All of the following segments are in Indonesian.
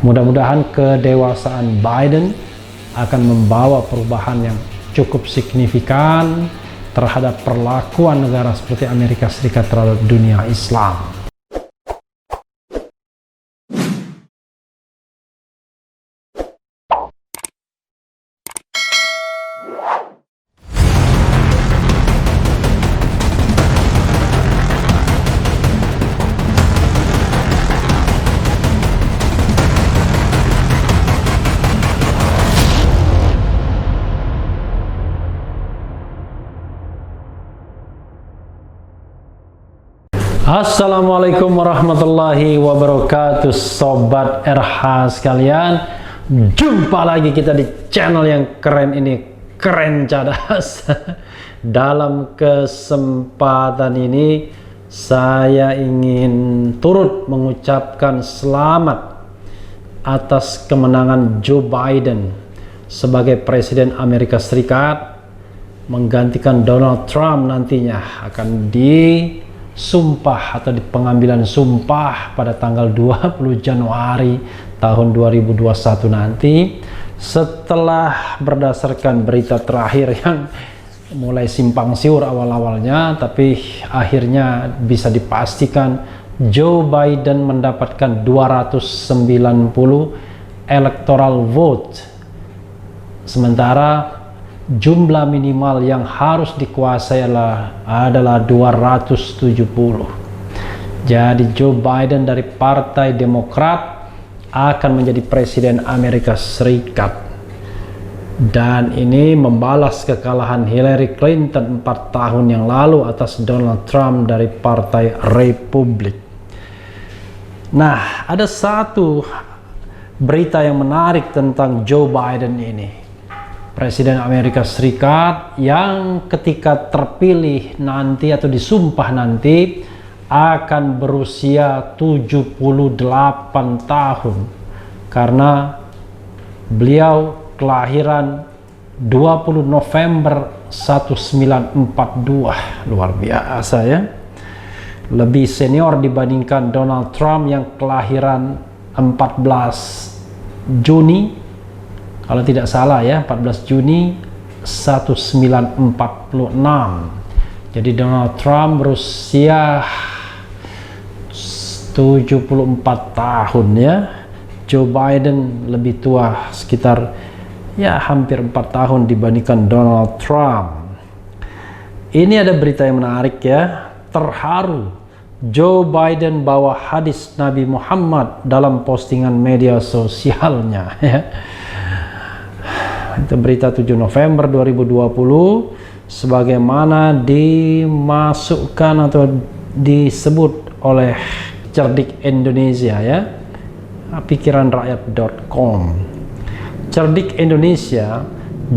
Mudah-mudahan kedewasaan Biden akan membawa perubahan yang cukup signifikan terhadap perlakuan negara seperti Amerika Serikat terhadap dunia Islam. Assalamualaikum warahmatullahi wabarakatuh, Sobat RH sekalian. Jumpa lagi kita di channel yang keren ini, Keren Cadas. Dalam kesempatan ini saya ingin turut mengucapkan selamat atas kemenangan Joe Biden sebagai Presiden Amerika Serikat, menggantikan Donald Trump. Nantinya akan disumpah atau di pengambilan sumpah pada tanggal 20 Januari tahun 2021 nanti, setelah berdasarkan berita terakhir yang mulai simpang siur awal-awalnya, tapi akhirnya bisa dipastikan Joe Biden mendapatkan 290 electoral vote, sementara jumlah minimal yang harus dikuasai adalah 270. Jadi Joe Biden dari Partai Demokrat akan menjadi Presiden Amerika Serikat, dan ini membalas kekalahan Hillary Clinton 4 tahun yang lalu atas Donald Trump dari Partai Republik. Nah, ada satu berita yang menarik tentang Joe Biden ini, Presiden Amerika Serikat yang ketika terpilih nanti atau disumpah nanti akan berusia 78 tahun, karena beliau kelahiran 20 November 1942. Luar biasa ya, lebih senior dibandingkan Donald Trump yang kelahiran 14 Juni kalau tidak salah ya, 14 Juni 1946. Jadi Donald Trump berusia 74 tahun ya. Joe Biden lebih tua sekitar ya hampir 4 tahun dibandingkan Donald Trump. Ini ada berita yang menarik ya. Terharu, Joe Biden bawa hadis Nabi Muhammad dalam postingan media sosialnya ya. Itu berita 7 November 2020, sebagaimana dimasukkan atau disebut oleh Cerdik Indonesia ya, pikiranrakyat.com. Cerdik Indonesia,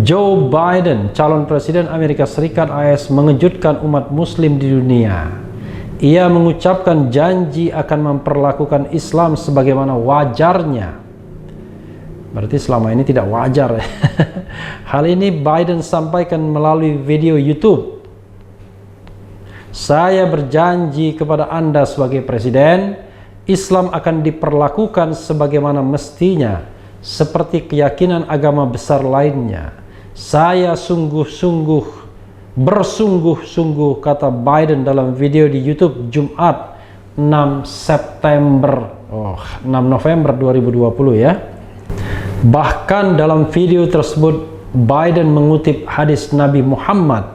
Joe Biden, calon Presiden Amerika Serikat AS, mengejutkan umat muslim di dunia. Ia mengucapkan janji akan memperlakukan Islam sebagaimana wajarnya. Berarti selama ini tidak wajar. Hal ini Biden sampaikan melalui video YouTube. Saya berjanji kepada Anda sebagai Presiden, Islam akan diperlakukan sebagaimana mestinya, seperti keyakinan agama besar lainnya. Saya bersungguh-sungguh, kata Biden dalam video di YouTube Jumat 6 November 2020 ya. Bahkan dalam video tersebut Biden mengutip hadis Nabi Muhammad.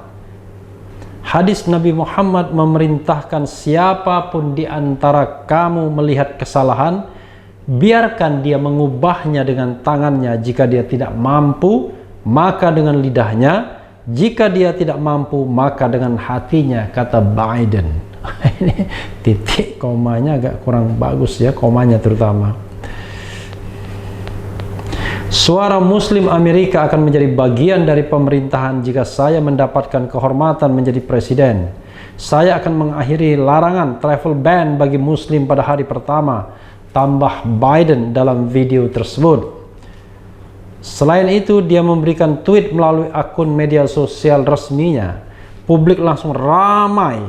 Hadis Nabi Muhammad memerintahkan siapapun di antara kamu melihat kesalahan, biarkan dia mengubahnya dengan tangannya. Jika dia tidak mampu, maka dengan lidahnya. Jika dia tidak mampu, maka dengan hatinya, kata Biden. Ini titik komanya agak kurang bagus ya, komanya terutama. Suara Muslim Amerika akan menjadi bagian dari pemerintahan jika saya mendapatkan kehormatan menjadi presiden. Saya akan mengakhiri larangan travel ban bagi Muslim pada hari pertama, tambah Biden dalam video tersebut. Selain itu, dia memberikan tweet melalui akun media sosial resminya. Publik langsung ramai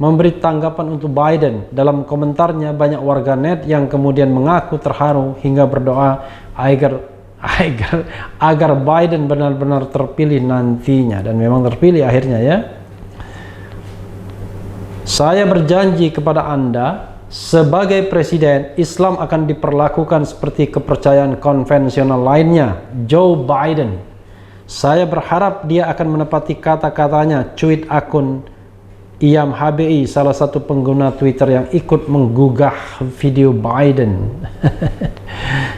memberi tanggapan untuk Biden. Dalam komentarnya, banyak warganet yang kemudian mengaku terharu hingga berdoa agar Biden benar-benar terpilih nantinya, dan memang terpilih akhirnya ya. Saya berjanji kepada Anda, sebagai presiden, Islam akan diperlakukan seperti kepercayaan konvensional lainnya. Joe Biden. Saya berharap dia akan menepati kata-katanya, cuit akun Iyam HBI, salah satu pengguna Twitter yang ikut menggugah video Biden.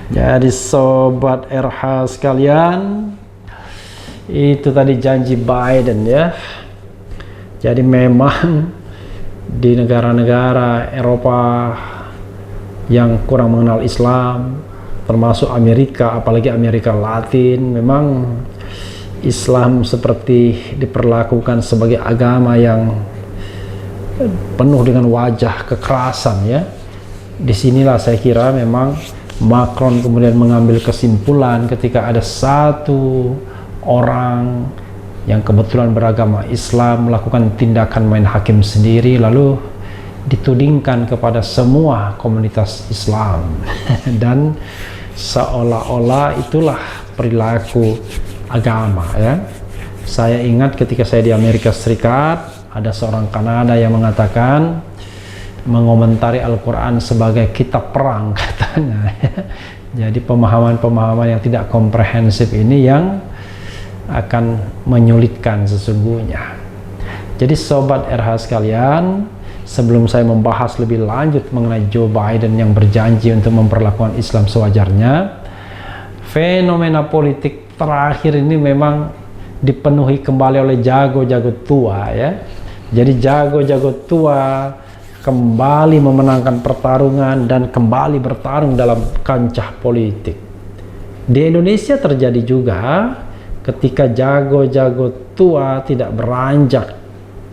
Jadi sobat RH sekalian, itu tadi janji Biden ya. Jadi memang di negara-negara Eropa yang kurang mengenal Islam, termasuk Amerika, apalagi Amerika Latin, memang Islam seperti diperlakukan sebagai agama yang penuh dengan wajah kekerasan ya. Disinilah saya kira memang Macron kemudian mengambil kesimpulan ketika ada satu orang yang kebetulan beragama Islam melakukan tindakan main hakim sendiri, lalu ditudingkan kepada semua komunitas Islam dan seolah-olah itulah perilaku agama ya. Saya ingat ketika saya di Amerika Serikat, ada seorang Kanada yang mengatakan, mengomentari Al-Quran sebagai kitab perang katanya. Jadi pemahaman-pemahaman yang tidak komprehensif ini yang akan menyulitkan sesungguhnya. Jadi sobat RH sekalian, sebelum saya membahas lebih lanjut mengenai Joe Biden yang berjanji untuk memperlakukan Islam sewajarnya, fenomena politik terakhir ini memang dipenuhi kembali oleh jago-jago tua ya. Jadi jago-jago tua kembali memenangkan pertarungan dan kembali bertarung dalam kancah politik. Di Indonesia terjadi juga ketika jago-jago tua tidak beranjak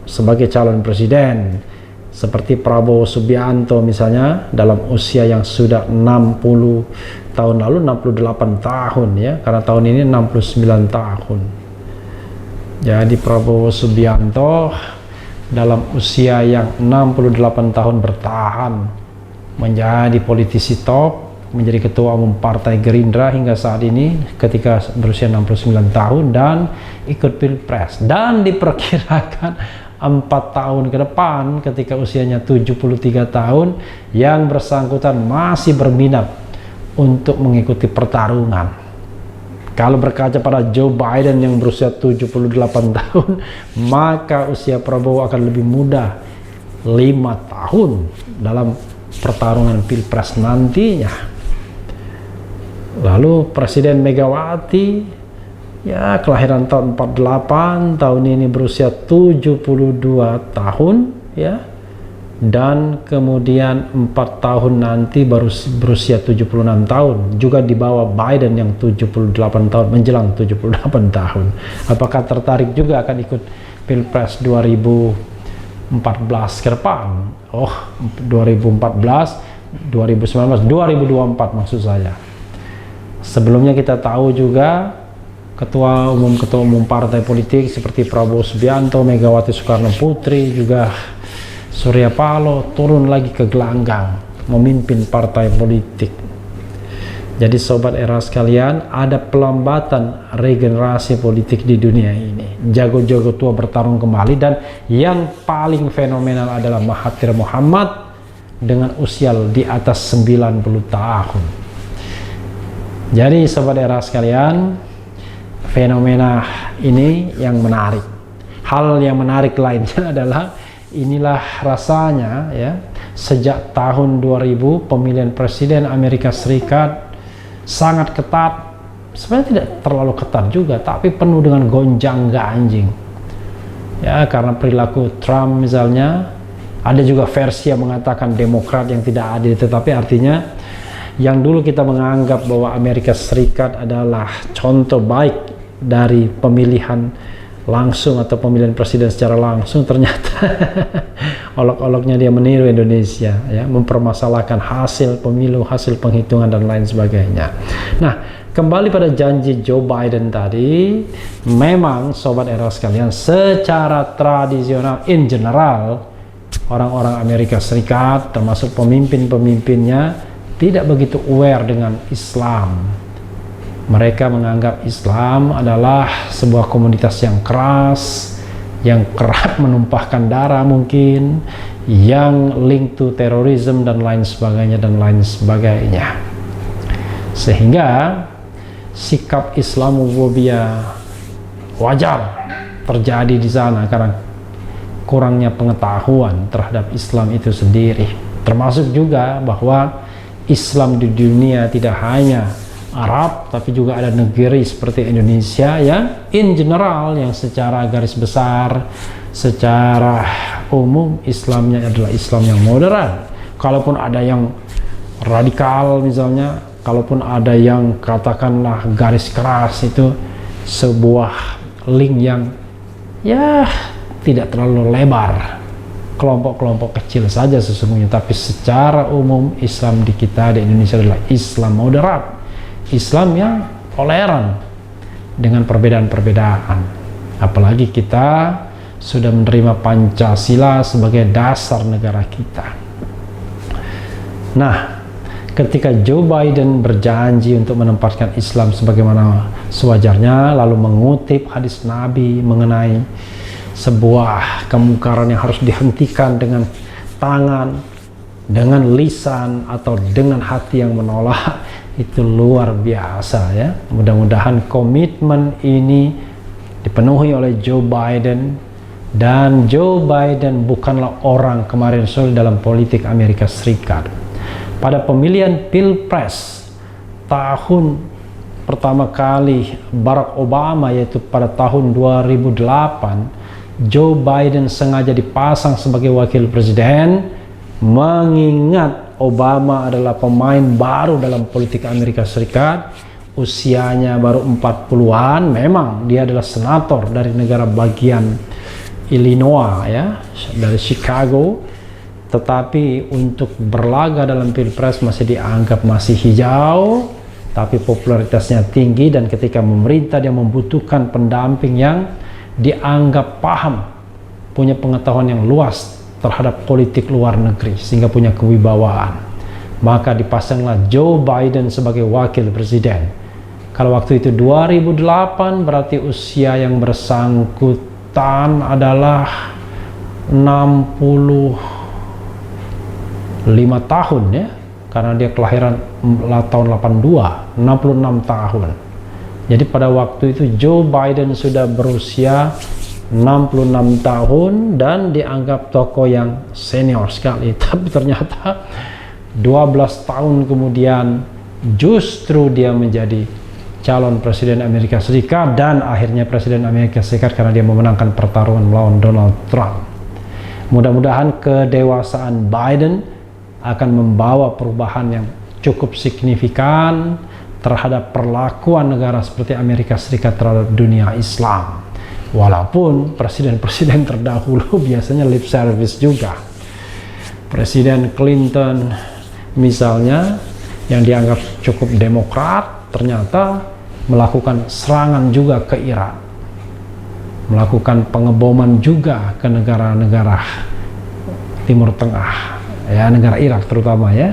sebagai calon presiden, seperti Prabowo Subianto misalnya, dalam usia yang sudah 60 tahun lalu, 68 tahun ya, karena tahun ini 69 tahun. Jadi Prabowo Subianto dalam usia yang 68 tahun bertahan menjadi politisi top, menjadi ketua umum Partai Gerindra hingga saat ini ketika berusia 69 tahun dan ikut pilpres, dan diperkirakan 4 tahun ke depan ketika usianya 73 tahun yang bersangkutan masih berminat untuk mengikuti pertarungan. Kalau berkaca pada Joe Biden yang berusia 78 tahun, maka usia Prabowo akan lebih muda 5 tahun dalam pertarungan pilpres nantinya. Lalu Presiden Megawati ya kelahiran tahun 48, tahun ini berusia 72 tahun ya, dan kemudian 4 tahun nanti baru berusia 76 tahun, juga di bawah Biden yang 78 tahun, menjelang 78 tahun. Apakah tertarik juga akan ikut Pilpres 2014 ke depan? Oh, 2014, 2019, 2024 maksud saya. Sebelumnya kita tahu juga ketua umum partai politik seperti Prabowo Subianto, Megawati Soekarno Putri, juga Surya Paloh turun lagi ke gelanggang memimpin partai politik. Jadi sobat era sekalian, ada pelambatan regenerasi politik di dunia ini. Jago-jago tua bertarung kembali, dan yang paling fenomenal adalah Mahathir Mohamad dengan usia di atas 90 tahun. Jadi sobat era sekalian, fenomena ini yang menarik. Hal yang menarik lainnya adalah inilah rasanya ya, sejak tahun 2000 pemilihan presiden Amerika Serikat sangat ketat. Sebenarnya tidak terlalu ketat juga, tapi penuh dengan gonjang-ganjing ya, karena perilaku Trump misalnya. Ada juga versi yang mengatakan Demokrat yang tidak adil, tetapi artinya yang dulu kita menganggap bahwa Amerika Serikat adalah contoh baik dari pemilihan langsung atau pemilihan presiden secara langsung, ternyata olok-oloknya dia meniru Indonesia ya, mempermasalahkan hasil pemilu, hasil penghitungan dan lain sebagainya. Nah, kembali pada janji Joe Biden tadi, memang sobat era sekalian, secara tradisional in general orang-orang Amerika Serikat termasuk pemimpin-pemimpinnya tidak begitu aware dengan Islam. Mereka menganggap Islam adalah sebuah komunitas yang keras, yang kerap menumpahkan darah mungkin, yang link to terorisme dan lain sebagainya. Sehingga sikap Islamofobia wajar terjadi di sana karena kurangnya pengetahuan terhadap Islam itu sendiri. Termasuk juga bahwa Islam di dunia tidak hanya Arab, tapi juga ada negeri seperti Indonesia yang in general, yang secara garis besar, secara umum Islamnya adalah Islam yang moderat. Kalaupun ada yang radikal misalnya, kalaupun ada yang katakanlah garis keras, itu sebuah link yang ya tidak terlalu lebar, kelompok-kelompok kecil saja sesungguhnya. Tapi secara umum Islam di kita di Indonesia adalah Islam moderat, Islam yang toleran dengan perbedaan-perbedaan. Apalagi kita sudah menerima Pancasila sebagai dasar negara kita. Nah, ketika Joe Biden berjanji untuk menempatkan Islam sebagaimana sewajarnya, lalu mengutip hadis Nabi mengenai sebuah kemungkaran yang harus dihentikan dengan tangan, dengan lisan, atau dengan hati yang menolak, itu luar biasa ya. Mudah-mudahan komitmen ini dipenuhi oleh Joe Biden. Dan Joe Biden bukanlah orang kemarin sore dalam politik Amerika Serikat. Pada pemilihan Pilpres tahun pertama kali Barack Obama, yaitu pada tahun 2008, Joe Biden sengaja dipasang sebagai wakil presiden, mengingat Obama adalah pemain baru dalam politik Amerika Serikat, usianya baru 40-an. Memang dia adalah senator dari negara bagian Illinois ya, dari Chicago, tetapi untuk berlaga dalam Pilpres masih dianggap masih hijau, tapi popularitasnya tinggi. Dan ketika memerintah dia membutuhkan pendamping yang dianggap paham, punya pengetahuan yang luas terhadap politik luar negeri, sehingga punya kewibawaan. Maka dipasanglah Joe Biden sebagai wakil presiden. Kalau waktu itu 2008, berarti usia yang bersangkutan adalah 65 tahun ya, karena dia kelahiran tahun 82, 66 tahun. Jadi pada waktu itu Joe Biden sudah berusia 66 tahun dan dianggap tokoh yang senior sekali. Tapi ternyata 12 tahun kemudian justru dia menjadi calon presiden Amerika Serikat, dan akhirnya presiden Amerika Serikat karena dia memenangkan pertarungan melawan Donald Trump. Mudah-mudahan kedewasaan Biden akan membawa perubahan yang cukup signifikan terhadap perlakuan negara seperti Amerika Serikat terhadap dunia Islam. Walaupun presiden-presiden terdahulu biasanya lip service juga. Presiden Clinton misalnya, yang dianggap cukup demokrat, ternyata melakukan serangan juga ke Irak, melakukan pengeboman juga ke negara-negara Timur Tengah, ya, negara Irak terutama ya.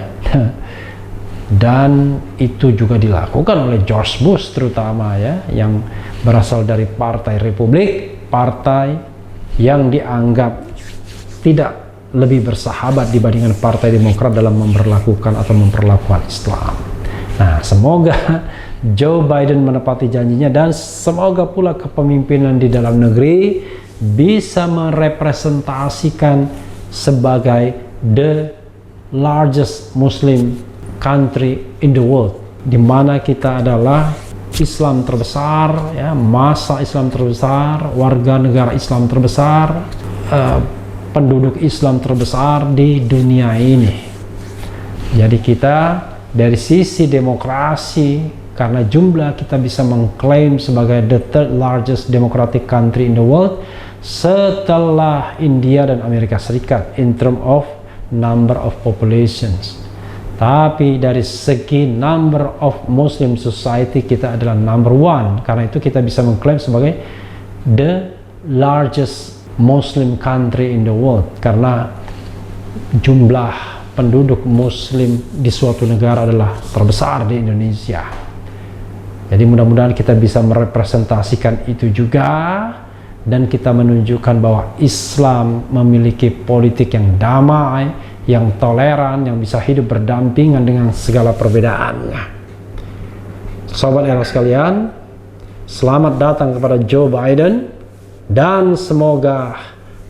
Dan itu juga dilakukan oleh George Bush terutama ya, yang berasal dari Partai Republik, partai yang dianggap tidak lebih bersahabat dibandingkan Partai Demokrat dalam memperlakukan Islam. Nah, semoga Joe Biden menepati janjinya, dan semoga pula kepemimpinan di dalam negeri bisa merepresentasikan sebagai the largest Muslim country in the world, di mana kita adalah Islam terbesar, ya, massa Islam terbesar, warga negara Islam terbesar, penduduk Islam terbesar di dunia ini. Jadi kita dari sisi demokrasi, karena jumlah kita bisa mengklaim sebagai the third largest democratic country in the world setelah India dan Amerika Serikat in term of number of populations. Tapi dari segi number of Muslim society kita adalah number one. Karena itu kita bisa mengklaim sebagai the largest Muslim country in the world, karena jumlah penduduk muslim di suatu negara adalah terbesar di Indonesia. Jadi mudah-mudahan kita bisa merepresentasikan itu juga, dan kita menunjukkan bahwa Islam memiliki politik yang damai, yang toleran, yang bisa hidup berdampingan dengan segala perbedaannya. Sobat era sekalian, selamat datang kepada Joe Biden, dan semoga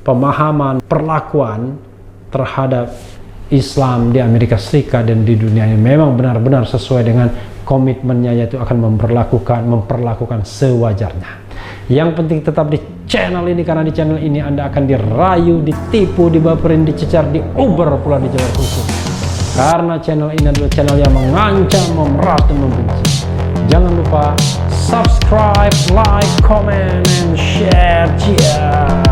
pemahaman perlakuan terhadap Islam di Amerika Serikat dan di dunia ini memang benar-benar sesuai dengan komitmennya, yaitu akan memperlakukan sewajarnya. Yang penting tetap di channel ini, karena di channel ini Anda akan dirayu, ditipu, dibaperin, dicecar, diuber pula di jalur hukum. Karena channel ini adalah channel yang mengancam, memeras, dan membenci. Jangan lupa subscribe, like, comment, and share. Cheers.